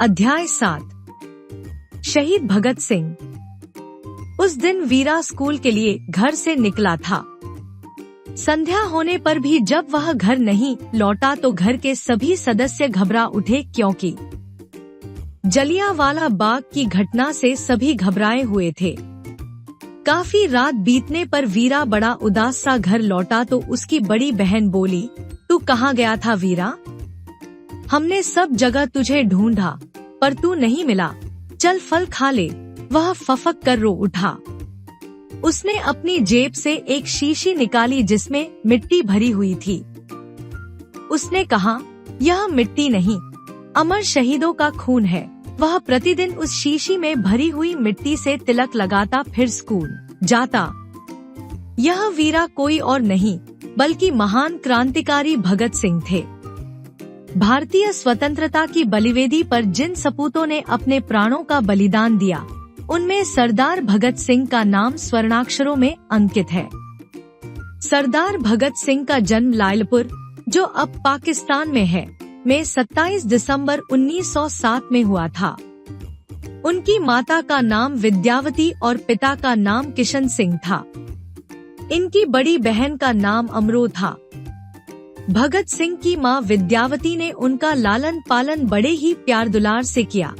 अध्याय 7। शहीद भगत सिंह। उस दिन वीरा स्कूल के लिए घर से निकला था। संध्या होने पर भी जब वह घर नहीं लौटा तो घर के सभी सदस्य घबरा उठे, क्योंकि जलियांवाला बाग की घटना से सभी घबराए हुए थे। काफी रात बीतने पर वीरा बड़ा उदास सा घर लौटा तो उसकी बड़ी बहन बोली, तू कहाँ गया था वीरा? हमने सब जगह तुझे ढूंढा पर तू नहीं मिला, चल फल खा ले। वह फफक कर रो उठा। उसने अपनी जेब से एक शीशी निकाली जिसमें मिट्टी भरी हुई थी। उसने कहा, यह मिट्टी नहीं, अमर शहीदों का खून है। वह प्रतिदिन उस शीशी में भरी हुई मिट्टी से तिलक लगाता फिर स्कूल जाता। यह वीरा कोई और नहीं बल्कि महान क्रांतिकारी भगत सिंह थे। भारतीय स्वतंत्रता की बलिवेदी पर जिन सपूतों ने अपने प्राणों का बलिदान दिया, उनमें सरदार भगत सिंह का नाम स्वर्णाक्षरों में अंकित है। सरदार भगत सिंह का जन्म लायलपुर, जो अब पाकिस्तान में है, में 27 दिसंबर 1907 में हुआ था। उनकी माता का नाम विद्यावती और पिता का नाम किशन सिंह था। इनकी बड़ी बहन का नाम अमरो था। भगत सिंह की मां विद्यावती ने उनका लालन पालन बड़े ही प्यार दुलार से किया।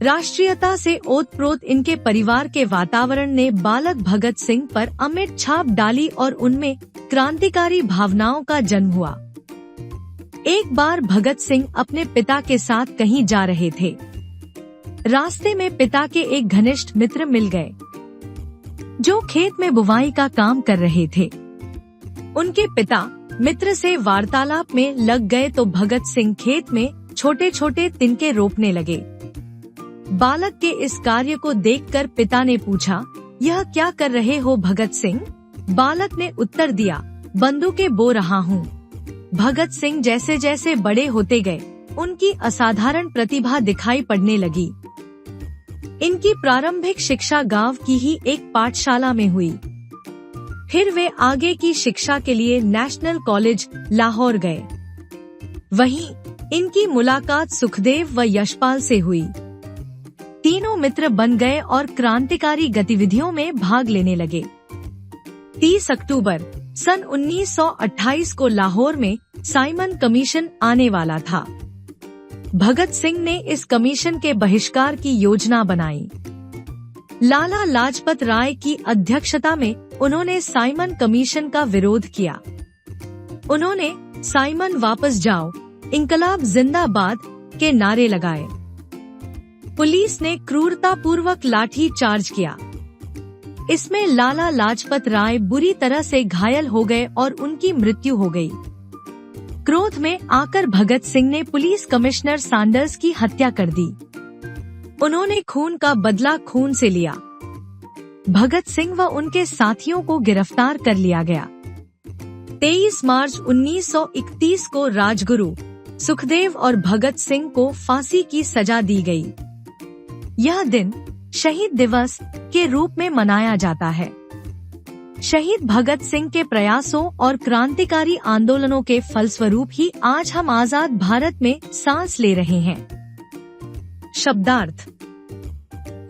राष्ट्रीयता से ओतप्रोत इनके परिवार के वातावरण ने बालक भगत सिंह पर अमिट छाप डाली और उनमें क्रांतिकारी भावनाओं का जन्म हुआ। एक बार भगत सिंह अपने पिता के साथ कहीं जा रहे थे। रास्ते में पिता के एक घनिष्ठ मित्र मिल गए, जो खेत में बुवाई का काम कर रहे थे। उनके पिता मित्र से वार्तालाप में लग गए तो भगत सिंह खेत में छोटे छोटे तिनके रोपने लगे। बालक के इस कार्य को देखकर पिता ने पूछा, यह क्या कर रहे हो भगत सिंह? बालक ने उत्तर दिया, बंदूकें बो रहा हूँ। भगत सिंह जैसे जैसे बड़े होते गए, उनकी असाधारण प्रतिभा दिखाई पड़ने लगी। इनकी प्रारंभिक शिक्षा गांव की ही एक पाठशाला में हुई। फिर वे आगे की शिक्षा के लिए नेशनल कॉलेज लाहौर गए। वहीं इनकी मुलाकात सुखदेव व यशपाल से हुई। तीनों मित्र बन गए और क्रांतिकारी गतिविधियों में भाग लेने लगे। 30 अक्टूबर सन 1928 को लाहौर में साइमन कमीशन आने वाला था। भगत सिंह ने इस कमीशन के बहिष्कार की योजना बनाई। लाला लाजपत राय की अध्यक्षता में उन्होंने साइमन कमीशन का विरोध किया। उन्होंने साइमन वापस जाओ, इंकलाब जिंदाबाद के नारे लगाए। पुलिस ने क्रूरतापूर्वक लाठी चार्ज किया। इसमें लाला लाजपत राय बुरी तरह से घायल हो गए और उनकी मृत्यु हो गई। क्रोध में आकर भगत सिंह ने पुलिस कमिश्नर सैंडर्स की हत्या कर दी। उन्होंने खून का बदला खून से लिया। भगत सिंह व उनके साथियों को गिरफ्तार कर लिया गया। 23 मार्च 1931 को राजगुरु, सुखदेव और भगत सिंह को फांसी की सजा दी गई। यह दिन शहीद दिवस के रूप में मनाया जाता है। शहीद भगत सिंह के प्रयासों और क्रांतिकारी आंदोलनों के फलस्वरूप ही आज हम आजाद भारत में सांस ले रहे हैं। शब्दार्थ: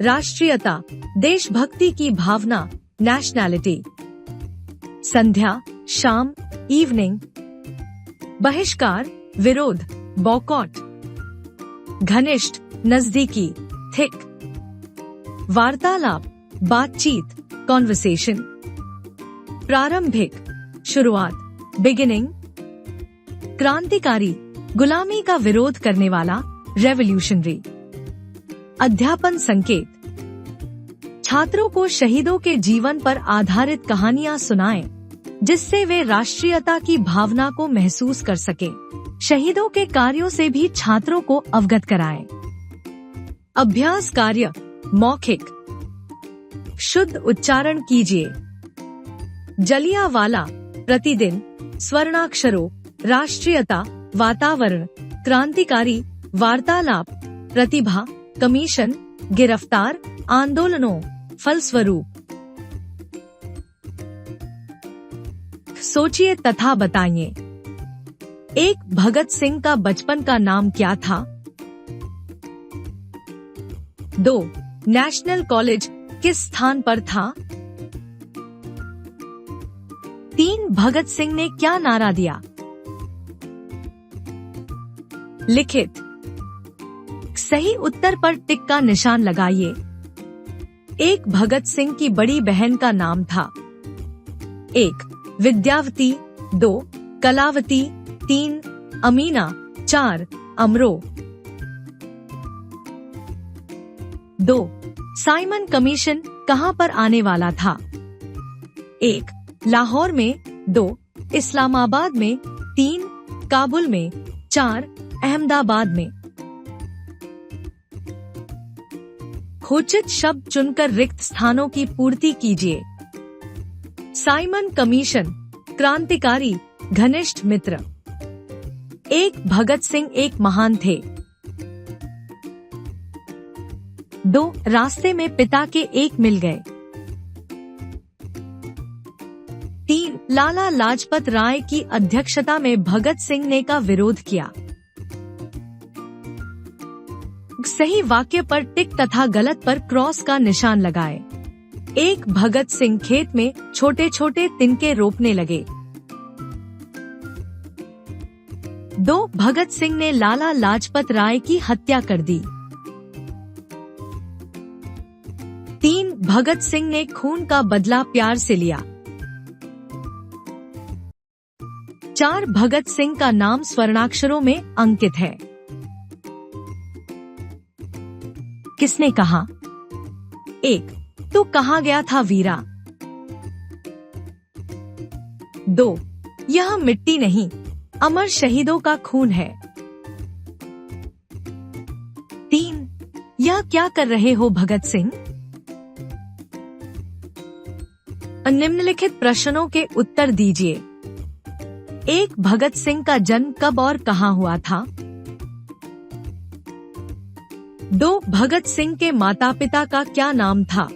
राष्ट्रीयता, देशभक्ति की भावना, नेशनैलिटी। संध्या, शाम, इवनिंग। बहिष्कार, विरोध, बॉयकॉट। घनिष्ठ, नजदीकी, थिक। वार्तालाप, बातचीत, कॉन्वर्सेशन। प्रारंभिक, शुरुआत, बिगिनिंग। क्रांतिकारी, गुलामी का विरोध करने वाला, रेवोल्यूशनरी। अध्यापन संकेत: छात्रों को शहीदों के जीवन पर आधारित कहानियां सुनाएं, जिससे वे राष्ट्रीयता की भावना को महसूस कर सकें। शहीदों के कार्यों से भी छात्रों को अवगत कराएं। अभ्यास कार्य: मौखिक। शुद्ध उच्चारण कीजिए। जलियांवाला, प्रतिदिन, स्वर्णाक्षरों, राष्ट्रीयता, वातावरण, क्रांतिकारी, वार्तालाप, प्रतिभा, कमीशन, गिरफ्तार, आंदोलनों, फलस्वरूप। सोचिए तथा बताइए। एक, भगत सिंह का बचपन का नाम क्या था? 2. नेशनल कॉलेज किस स्थान पर था? 3. भगत सिंह ने क्या नारा दिया? लिखित। सही उत्तर पर टिक का निशान लगाइए। 1. भगत सिंह की बड़ी बहन का नाम था। 1. विद्यावती, 2. कलावती, 3. अमीना, 4. अमरो। 2. साइमन कमीशन कहां पर आने वाला था? 1. लाहौर में, 2. इस्लामाबाद में, 3. काबुल में, 4. अहमदाबाद में। उचित शब्द चुनकर रिक्त स्थानों की पूर्ति कीजिए। साइमन कमीशन, क्रांतिकारी, घनिष्ठ मित्र। 1. भगत सिंह एक महान थे। 2. रास्ते में पिता के एक मिल गए। 3. लाला लाजपत राय की अध्यक्षता में भगत सिंह ने का विरोध किया। सही वाक्य पर टिक तथा गलत पर क्रॉस का निशान लगाएं। 1. भगत सिंह खेत में छोटे छोटे तिनके रोपने लगे। 2. भगत सिंह ने लाला लाजपत राय की हत्या कर दी। 3. भगत सिंह ने खून का बदला प्यार से लिया। 4. भगत सिंह का नाम स्वर्णाक्षरों में अंकित है। किसने कहा? 1. तो कहा गया था वीरा। 2. यह मिट्टी नहीं, अमर शहीदों का खून है। 3. यह क्या कर रहे हो भगत सिंह? निम्नलिखित प्रश्नों के उत्तर दीजिए। 1. भगत सिंह का जन्म कब और कहां हुआ था? 2. भगत सिंह के माता पिता का क्या नाम था?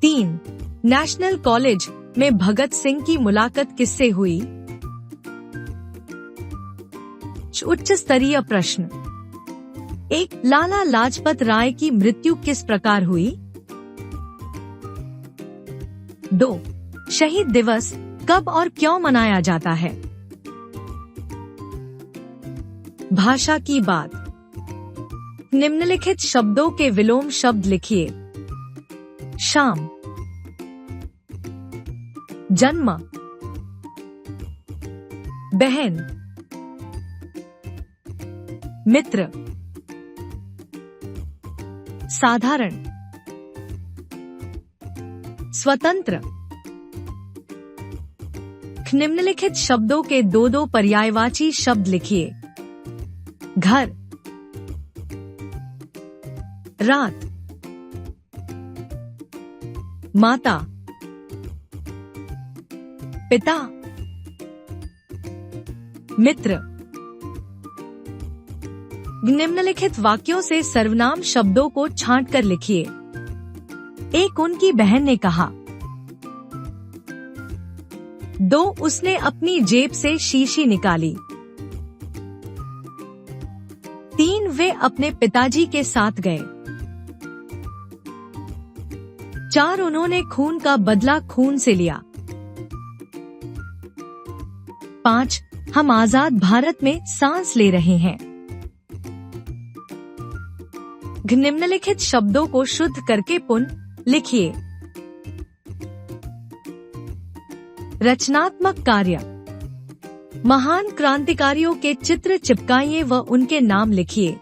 3. नेशनल कॉलेज में भगत सिंह की मुलाकात किससे हुई? उच्च स्तरीय प्रश्न। 1. लाला लाजपत राय की मृत्यु किस प्रकार हुई? 2. शहीद दिवस कब और क्यों मनाया जाता है? भाषा की बात। निम्नलिखित शब्दों के विलोम शब्द लिखिए। शाम, जन्म, बहन, मित्र, साधारण, स्वतंत्र। निम्नलिखित शब्दों के दो दो पर्यायवाची शब्द लिखिए। घर, रात, माता, पिता, मित्र। निम्नलिखित वाक्यों से सर्वनाम शब्दों को छांटकर लिखिए। 1. उनकी बहन ने कहा। 2. उसने अपनी जेब से शीशी निकाली। 3. वे अपने पिताजी के साथ गए। 4. उन्होंने खून का बदला खून से लिया। 5. हम आजाद भारत में सांस ले रहे हैं। निम्नलिखित शब्दों को शुद्ध करके पुनः लिखिए। रचनात्मक कार्य। महान क्रांतिकारियों के चित्र चिपकाइए व उनके नाम लिखिए।